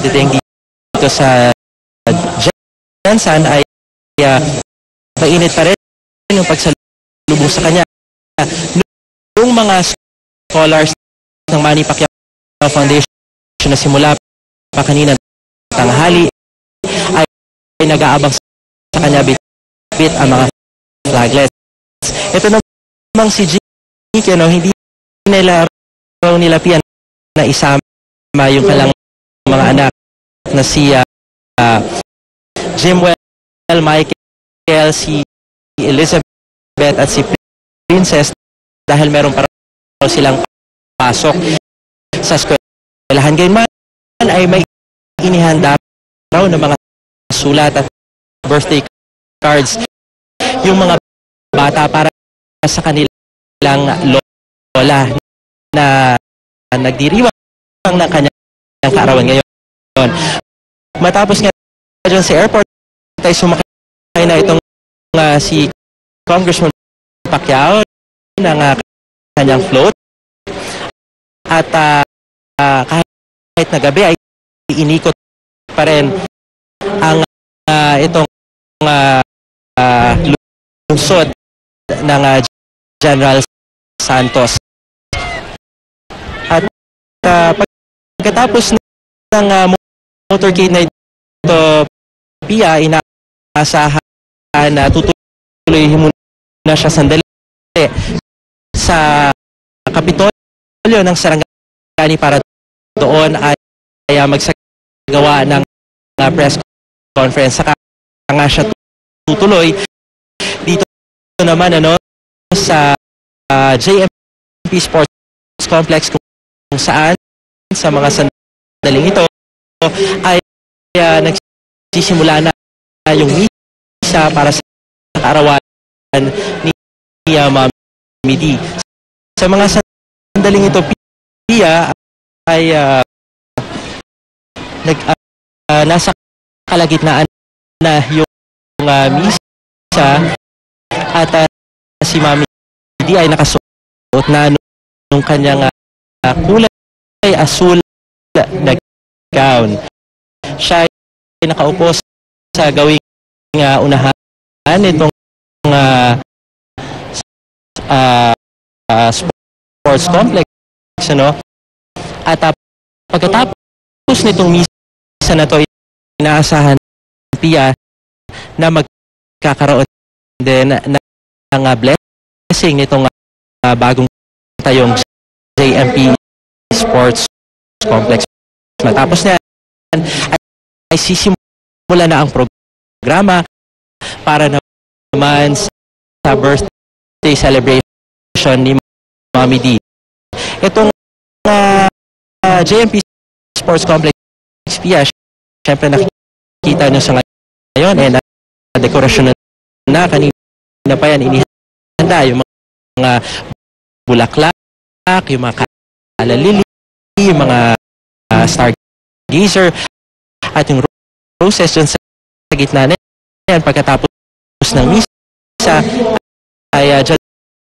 pagdating dito sa Jensen ay mainit pa rin yung pagsalubong sa kanya. Yung mga scholars ng Manny Pacquiao Foundation na simula pa kanina tanghali ay nag-aabang sa kanya bit ang mga flaglets. Ito namang si Jake, hindi nila nilapian na isama yung kalang mga anak na si Jimwell, Michael, si Elizabeth at si Princess dahil meron para silang pasok sa eskwelahan. Gayunman ay may inihanda raw ng mga sulat at birthday cards yung mga bata para sa kanilang lola na nagdiriwang ng kanyang kaarawan ngayon. Matapos nga dyan sa airport ay sumakay na itong si Congressman Pacquiao ng kanyang float at kahit na gabi ay inikot pa rin ang itong lungsod ng General Santos. At pagkatapos ng motorcade na ito, Pia, inaasahan na tutuloy muna siya sandali sa Kapitolyo ng Sarangani para doon ay magsagawa ng press conference. Saka nga siya tutuloy dito naman sa JMP Sports Complex kung saan sa mga sandaling ito ay nagsisimula na yung misa para sa kaarawan ni Mommy D. Sa mga sandaling ito, Pia ay nasa kalagitnaan na yung misa at si Mommy D ay nakasuot na nung kanyang kulay asul na gown. Siya ay nakaupo sa gawing unahan itong sports complex, at pagkatapos nitong misa na to, inaasahan Pia na magkakaroon din ng blessing nitong bagong tayong JMP Sports Complex. Matapos na yan, ay sisimula na ang programa para naman sa birthday celebration ni Mommy D. Itong JMP Sports Complex, Pia, syempre nakikita nyo sa ngayon, na dekorasyon na kanina pa yan inihanda yung mga bulaklak, yung mga kalalili, yung mga stargazer, at yung roses dyan sa gitna na yan. Pagkatapos ng misa ay dyan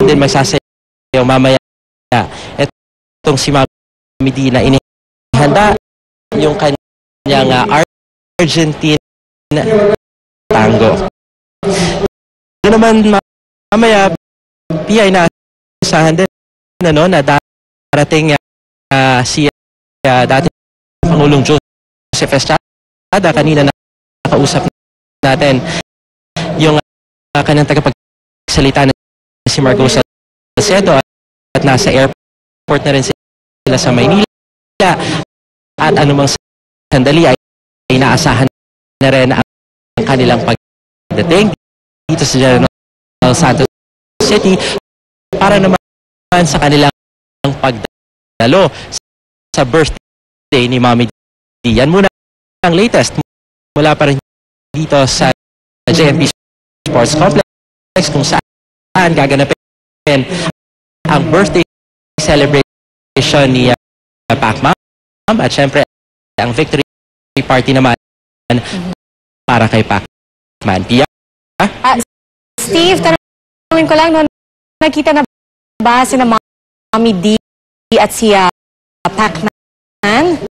din magsasayaw mamaya itong si Mommy D na inihanda yung kanyang Argentine tango. Ito naman mamaya Pia ay naasahan din na darating si dating Pangulong Joseph Estrada. Kanina nakausap natin yung kanyang tagapagsalita na si Margo Salcedo at nasa airport na rin sila sa Maynila, at anumang sandali ay inaasahan na rin ang kanilang pagdating dito sa General Santos City para naman sa kanilang pagdalo sa birthday ni Mommy D. Yan muna ang latest mula pa rin dito sa JMP Sports Complex kung saan gaganapin ang birthday celebration ni Pacman, at syempre ang victory party naman para kay Pacman. Pia? Steve, tanongin ko lang, nakita na ba si Mommy D at si Pacman?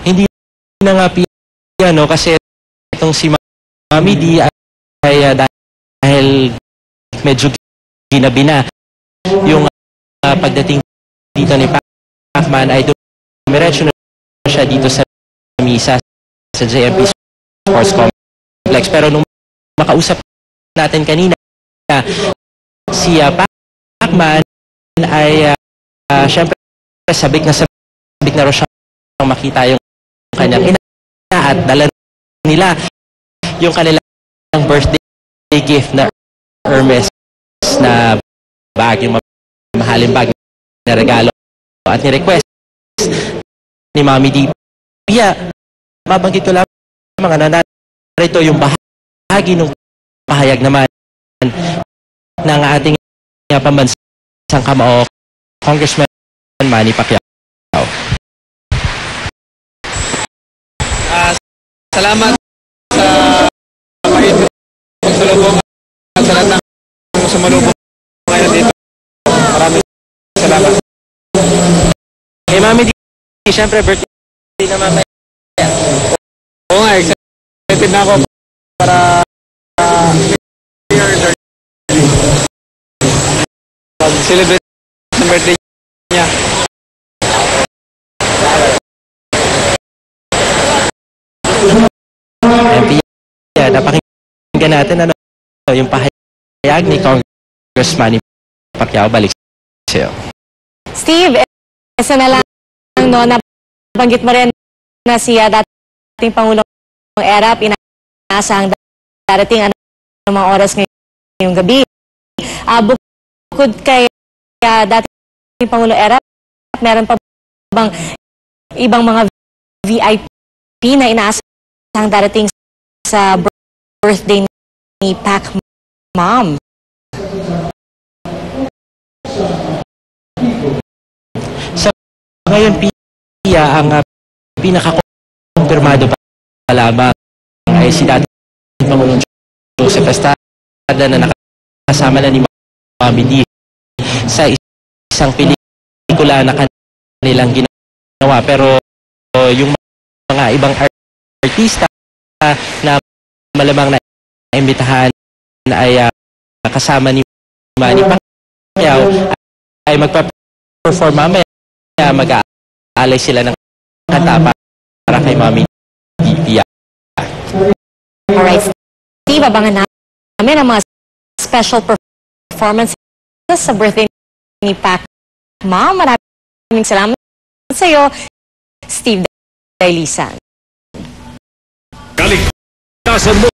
hindi na nga piano kasi itong si Mami D ay dahil medyo ginabi na yung pagdating dito ni Pacman ay dumiretso na siya dito sa misa sa JMP Sports Complex. Pero nung makausap natin kanina, si Pacman ay syempre sabik na raw siyang makita yung kanyang ina at dala nila yung kanilang birthday gift na Hermes na bag, yung mahaling bag na regalo at ni-request ni Mami D. Pia, mabanggit ko lamang na narito yung bahagi ng pahayag naman ng ating pambansang kamao, Congressman Manny Pacquiao. Salamat sa pagsalubong at sa lahat ng sumalubong ngayon dito. Maraming salamat. Kay Mami D, siyempre birthday naman kaya. Oo nga, excited na ako para celebrate ang birthday niya. Pia, napakinggan natin yung pahayag ni Congressman Manny Pacquiao. Balik sa'yo. Steve, isa na lang, no, nabanggit mo rin na si dating Pangulong Erap, inaasahang darating mga oras ngayong gabi. Bukod kay dating Pangulong Erap, meron pa bang ibang mga VIP na inaasahang darating sa birthday ni Pac Mom? Ngayon, Pia, ang pinaka-kumpirmado pa lamang ay si dating Pangulong Joseph Estrada na nakasama na ni Mami D sa isang pelikula na kanilang ginawa. Pero yung mga ibang artista na malamang na imbitahan ay kasama ni Manny Pacquiao ay magpa-perform mamaya. Mag-aalay sila ng kanta para kay Mami Pia. Alright, Steve, abangan namin ang mga special performances sa birthday ni Pac Mom. Maraming salamat sa iyo, Steve Dailisan. Kaligtasan mo